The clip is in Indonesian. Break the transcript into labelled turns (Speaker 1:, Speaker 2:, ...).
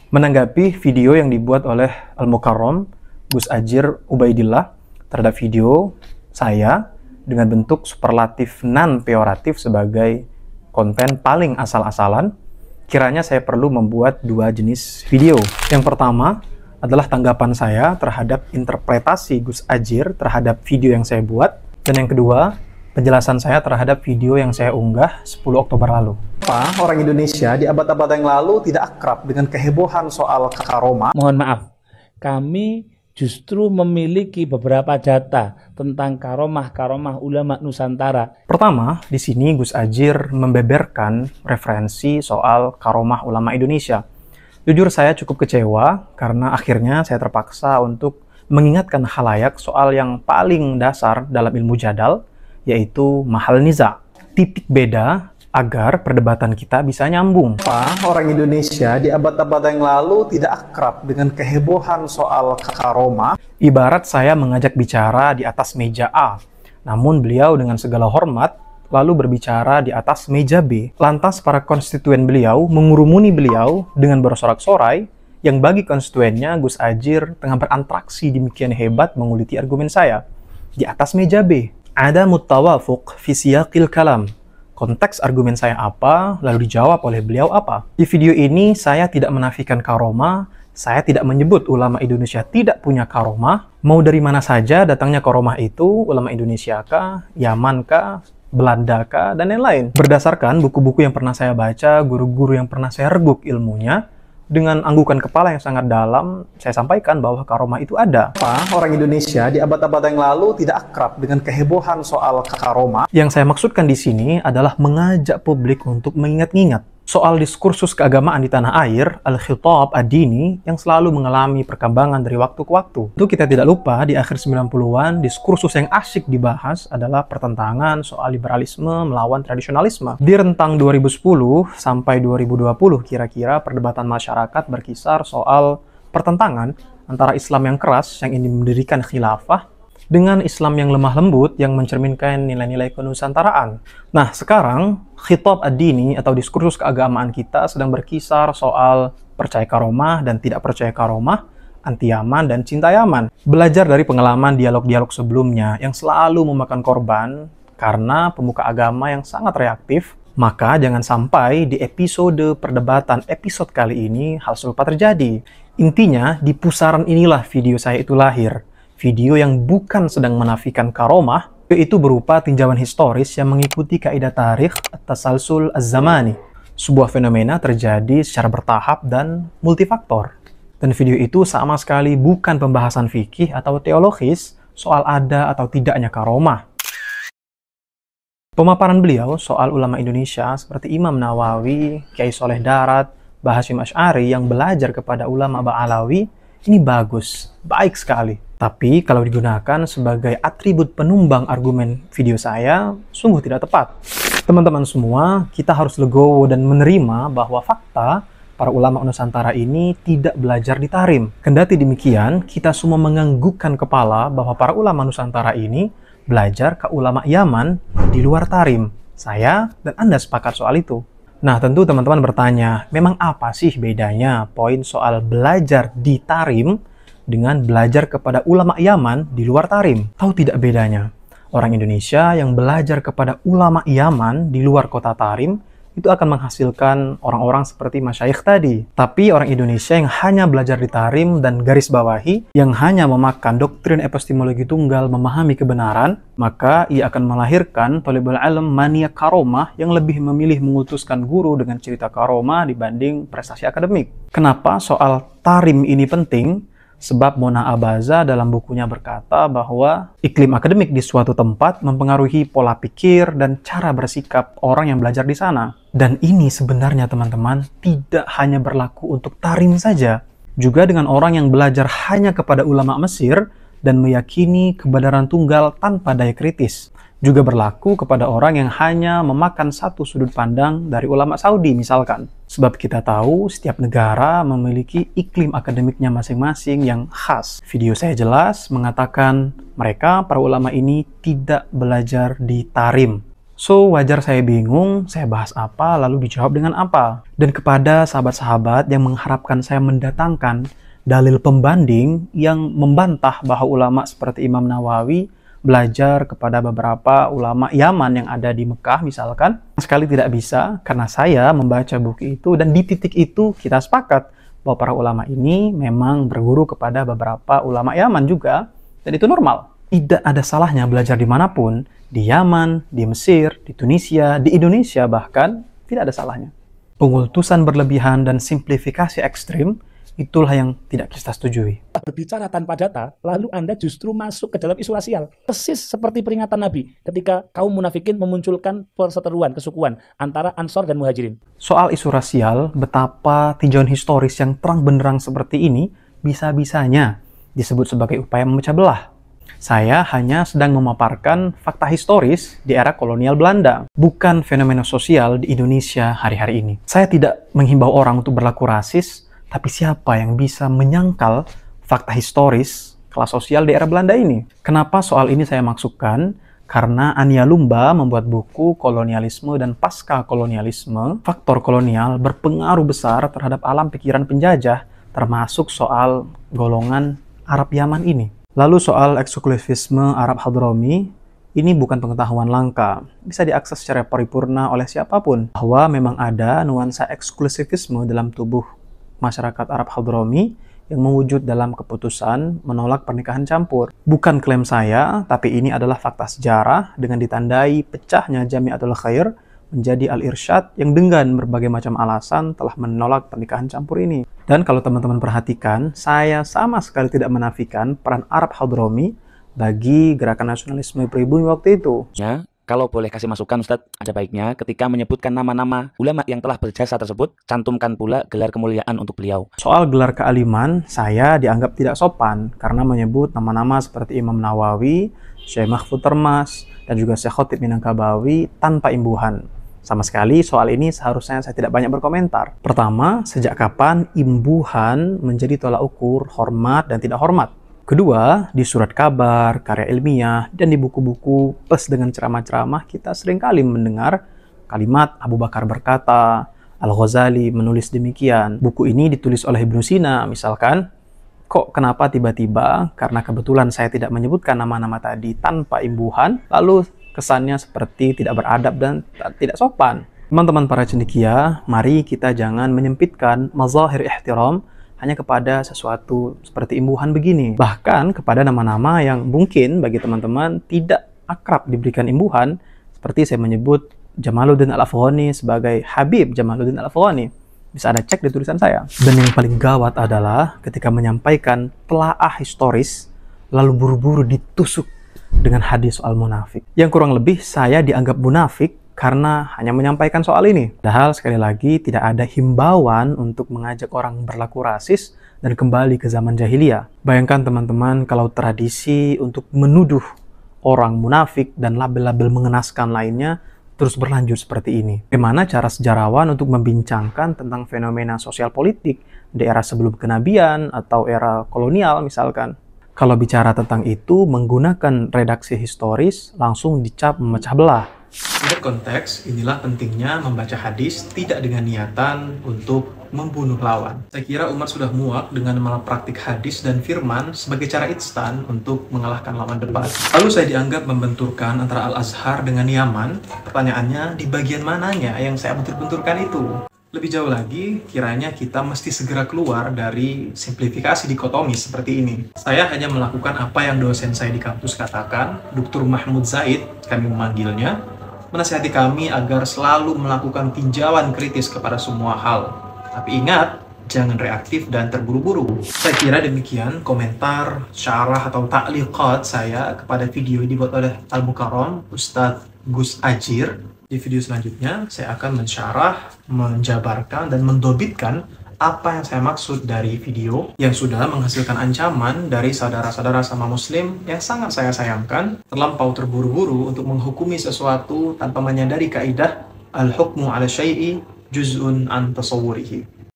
Speaker 1: Menanggapi video yang dibuat oleh Al-Mukarram Gus Adjir Ubaidillah terhadap video saya dengan bentuk superlatif non-peoratif sebagai konten paling asal-asalan, kiranya saya perlu membuat dua jenis video. Yang pertama adalah tanggapan saya terhadap interpretasi Gus Adjir terhadap video yang saya buat, dan yang kedua, penjelasan saya terhadap video yang saya unggah 10 Oktober lalu. Apa orang Indonesia di abad-abad yang lalu tidak akrab dengan kehebohan soal karomah?
Speaker 2: Mohon maaf, kami justru memiliki beberapa data tentang karomah ulama Nusantara.
Speaker 1: Pertama, di sini Gus Adjir membeberkan referensi soal karomah ulama Indonesia. Jujur saya cukup kecewa karena akhirnya saya terpaksa untuk mengingatkan khalayak soal yang paling dasar dalam ilmu jadal, yaitu mahal niza. Titik beda agar perdebatan kita bisa nyambung. Apa orang Indonesia di abad-abad yang lalu tidak akrab dengan kehebohan soal karomah? Ibarat saya mengajak bicara di atas meja A, namun beliau dengan segala hormat lalu berbicara di atas meja B. Lantas para konstituen beliau mengurumuni beliau dengan bersorak-sorai yang bagi konstituennya Gus Adjir tengah beranteraksi demikian hebat menguliti argumen saya di atas meja B. Ada mutawafuq fi siyaqil kalam. Konteks argumen saya apa, lalu dijawab oleh beliau apa. Di video ini saya tidak menafikan karomah, saya tidak menyebut ulama Indonesia tidak punya karomah. Mau dari mana saja datangnya karomah itu, ulama Indonesia kah, Yaman kah, Belanda kah, dan lain-lain. Berdasarkan buku-buku yang pernah saya baca, guru-guru yang pernah saya reguk ilmunya, dengan anggukan kepala yang sangat dalam, saya sampaikan bahwa karomah itu ada. Apa orang Indonesia di abad-abad yang lalu tidak akrab dengan kehebohan soal karomah? Yang saya maksudkan di sini adalah mengajak publik untuk mengingat-ingat soal diskursus keagamaan di tanah air, al-khitab ad-dini, yang selalu mengalami perkembangan dari waktu ke waktu. Itu kita tidak lupa di akhir 90-an, diskursus yang asyik dibahas adalah pertentangan soal liberalisme melawan tradisionalisme. Di rentang 2010 sampai 2020 kira-kira perdebatan masyarakat berkisar soal pertentangan antara Islam yang keras yang ingin mendirikan khilafah dengan Islam yang lemah lembut yang mencerminkan nilai-nilai kenusantaraan. Nah, sekarang khitab ad-dini atau diskursus keagamaan kita sedang berkisar soal percaya karomah dan tidak percaya karomah, anti Yaman dan cinta Yaman. Belajar dari pengalaman dialog-dialog sebelumnya yang selalu memakan korban karena pemuka agama yang sangat reaktif, maka jangan sampai di episode perdebatan episode kali ini hal serupa terjadi. Intinya, di pusaran inilah video saya itu lahir. Video yang bukan sedang menafikan karomah, yaitu berupa tinjauan historis yang mengikuti kaidah tarikh at-tasalsul az-zamani. Sebuah fenomena terjadi secara bertahap dan multifaktor. Dan video itu sama sekali bukan pembahasan fikih atau teologis soal ada atau tidaknya karomah. Pemaparan beliau soal ulama Indonesia seperti Imam Nawawi, Kiai Soleh Darat, Mbah Hasyim Asy'ari yang belajar kepada ulama Ba'alawi, ini bagus, baik sekali. Tapi kalau digunakan sebagai atribut penumbang argumen video saya, sungguh tidak tepat. Teman-teman semua, kita harus legowo dan menerima bahwa fakta para ulama Nusantara ini tidak belajar di Tarim. Kendati demikian, kita semua menganggukkan kepala bahwa para ulama Nusantara ini belajar ke ulama Yaman di luar Tarim. Saya dan Anda sepakat soal itu. Nah, tentu teman-teman bertanya, memang apa sih bedanya poin soal belajar di Tarim dengan belajar kepada ulama Yaman di luar Tarim? Tahu tidak bedanya? Orang Indonesia yang belajar kepada ulama Yaman di luar kota Tarim itu akan menghasilkan orang-orang seperti masyayikh tadi. Tapi orang Indonesia yang hanya belajar di Tarim dan garis bawahi, yang hanya memakan doktrin epistemologi tunggal memahami kebenaran, maka ia akan melahirkan thalibul ilm mania karomah yang lebih memilih mengutuskan guru dengan cerita karomah dibanding prestasi akademik. Kenapa soal Tarim ini penting? Sebab Mona Abaza dalam bukunya berkata bahwa iklim akademik di suatu tempat mempengaruhi pola pikir dan cara bersikap orang yang belajar di sana. Dan ini sebenarnya teman-teman tidak hanya berlaku untuk Tarim saja. Juga dengan orang yang belajar hanya kepada ulama Mesir dan meyakini kebenaran tunggal tanpa daya kritis. Juga berlaku kepada orang yang hanya memakan satu sudut pandang dari ulama Saudi misalkan. Sebab kita tahu setiap negara memiliki iklim akademiknya masing-masing yang khas. Video saya jelas mengatakan mereka, para ulama ini tidak belajar di Tarim. So, wajar saya bingung, saya bahas apa, lalu dijawab dengan apa. Dan kepada sahabat-sahabat yang mengharapkan saya mendatangkan dalil pembanding yang membantah bahwa ulama seperti Imam Nawawi belajar kepada beberapa ulama Yaman yang ada di Mekah misalkan, sekali tidak bisa karena saya membaca buku itu dan di titik itu kita sepakat bahwa para ulama ini memang berguru kepada beberapa ulama Yaman juga, dan itu normal. Tidak ada salahnya belajar dimanapun, di Yaman, di Mesir, di Tunisia, di Indonesia bahkan, tidak ada salahnya. Pengultusan berlebihan dan simplifikasi ekstrim, itulah yang tidak kita setujui.
Speaker 2: Berbicara tanpa data, lalu Anda justru masuk ke dalam isu rasial. Persis seperti peringatan Nabi ketika kaum munafikin memunculkan perseteruan, kesukuan antara Ansor dan Muhajirin.
Speaker 1: Soal isu rasial, betapa tinjauan historis yang terang benderang seperti ini bisa-bisanya disebut sebagai upaya memecah belah. Saya hanya sedang memaparkan fakta historis di era kolonial Belanda, bukan fenomena sosial di Indonesia hari-hari ini. Saya tidak menghimbau orang untuk berlaku rasis, tapi siapa yang bisa menyangkal fakta historis kelas sosial di era Belanda ini? Kenapa soal ini saya maksudkan? Karena Ania Lumba membuat buku Kolonialisme dan Pasca Kolonialisme, faktor kolonial berpengaruh besar terhadap alam pikiran penjajah, termasuk soal golongan Arab Yaman ini. Lalu soal eksklusivisme Arab Hadrami, ini bukan pengetahuan langka. Bisa diakses secara paripurna oleh siapapun. Bahwa memang ada nuansa eksklusivisme dalam tubuh masyarakat Arab Hadrami yang mewujud dalam keputusan menolak pernikahan campur. Bukan klaim saya, tapi ini adalah fakta sejarah dengan ditandai pecahnya Jami'atul Khair menjadi Al-Irsyad yang dengan berbagai macam alasan telah menolak pernikahan campur ini. Dan kalau teman-teman perhatikan, saya sama sekali tidak menafikan peran Arab Hadrami bagi gerakan nasionalisme pribumi waktu itu.
Speaker 3: Ya, kalau boleh kasih masukan Ustadz, ada baiknya ketika menyebutkan nama-nama ulama yang telah berjasa tersebut, cantumkan pula gelar kemuliaan untuk beliau.
Speaker 1: Soal gelar kealiman, saya dianggap tidak sopan karena menyebut nama-nama seperti Imam Nawawi, Syekh Mahfud Termas, dan juga Syekh Khotib Minangkabawi tanpa imbuhan. Sama sekali soal ini seharusnya saya tidak banyak berkomentar. Pertama, sejak kapan imbuhan menjadi tolak ukur hormat dan tidak hormat? Kedua, di surat kabar, karya ilmiah, dan di buku-buku plus dengan ceramah-ceramah kita seringkali mendengar kalimat Abu Bakar berkata, Al-Ghazali menulis demikian. Buku ini ditulis oleh Ibnu Sina misalkan. Kok kenapa tiba-tiba karena kebetulan saya tidak menyebutkan nama-nama tadi tanpa imbuhan, lalu kesannya seperti tidak beradab dan tidak sopan. Teman-teman para cendekia, mari kita jangan menyempitkan mazahir ihtiram hanya kepada sesuatu seperti imbuhan begini. Bahkan kepada nama-nama yang mungkin bagi teman-teman tidak akrab diberikan imbuhan, seperti saya menyebut Jamaluddin Al-Afghani sebagai Habib Jamaluddin Al-Afghani. Bisa Anda cek di tulisan saya. Dan yang paling gawat adalah ketika menyampaikan telaah historis, lalu buru-buru ditusuk dengan hadis soal munafik. Yang kurang lebih saya dianggap munafik karena hanya menyampaikan soal ini. Padahal sekali lagi tidak ada himbauan untuk mengajak orang berlaku rasis dan kembali ke zaman jahiliyah. Bayangkan teman-teman kalau tradisi untuk menuduh orang munafik dan label-label mengenaskan lainnya terus berlanjut seperti ini. Bagaimana cara sejarawan untuk membincangkan tentang fenomena sosial politik di era sebelum kenabian atau era kolonial misalkan? Kalau bicara tentang itu, menggunakan redaksi historis langsung dicap memecah belah. Untuk konteks, inilah pentingnya membaca hadis tidak dengan niatan untuk membunuh lawan. Saya kira umat sudah muak dengan malapraktik hadis dan firman sebagai cara instan untuk mengalahkan lawan debat. Lalu saya dianggap membenturkan antara Al-Azhar dengan Yaman. Pertanyaannya, di bagian mananya yang saya bentur-benturkan itu? Lebih jauh lagi, kiranya kita mesti segera keluar dari simplifikasi dikotomi seperti ini. Saya hanya melakukan apa yang dosen saya di kampus katakan, Dr. Mahmud Zaid, kami memanggilnya, menasihati kami agar selalu melakukan tinjauan kritis kepada semua hal. Tapi ingat, jangan reaktif dan terburu-buru. Saya kira demikian komentar, syarah atau ta'liqat saya kepada video yang dibuat oleh Al-Mukarram, Ustadz Gus Ajir. Di video selanjutnya, saya akan mensyarah, menjabarkan, dan mendobitkan apa yang saya maksud dari video yang sudah menghasilkan ancaman dari saudara-saudara sama muslim yang sangat saya sayangkan terlampau terburu-buru untuk menghukumi sesuatu tanpa menyadari kaidah al-hukmu ala syai'i juz'un an tasawwurihi.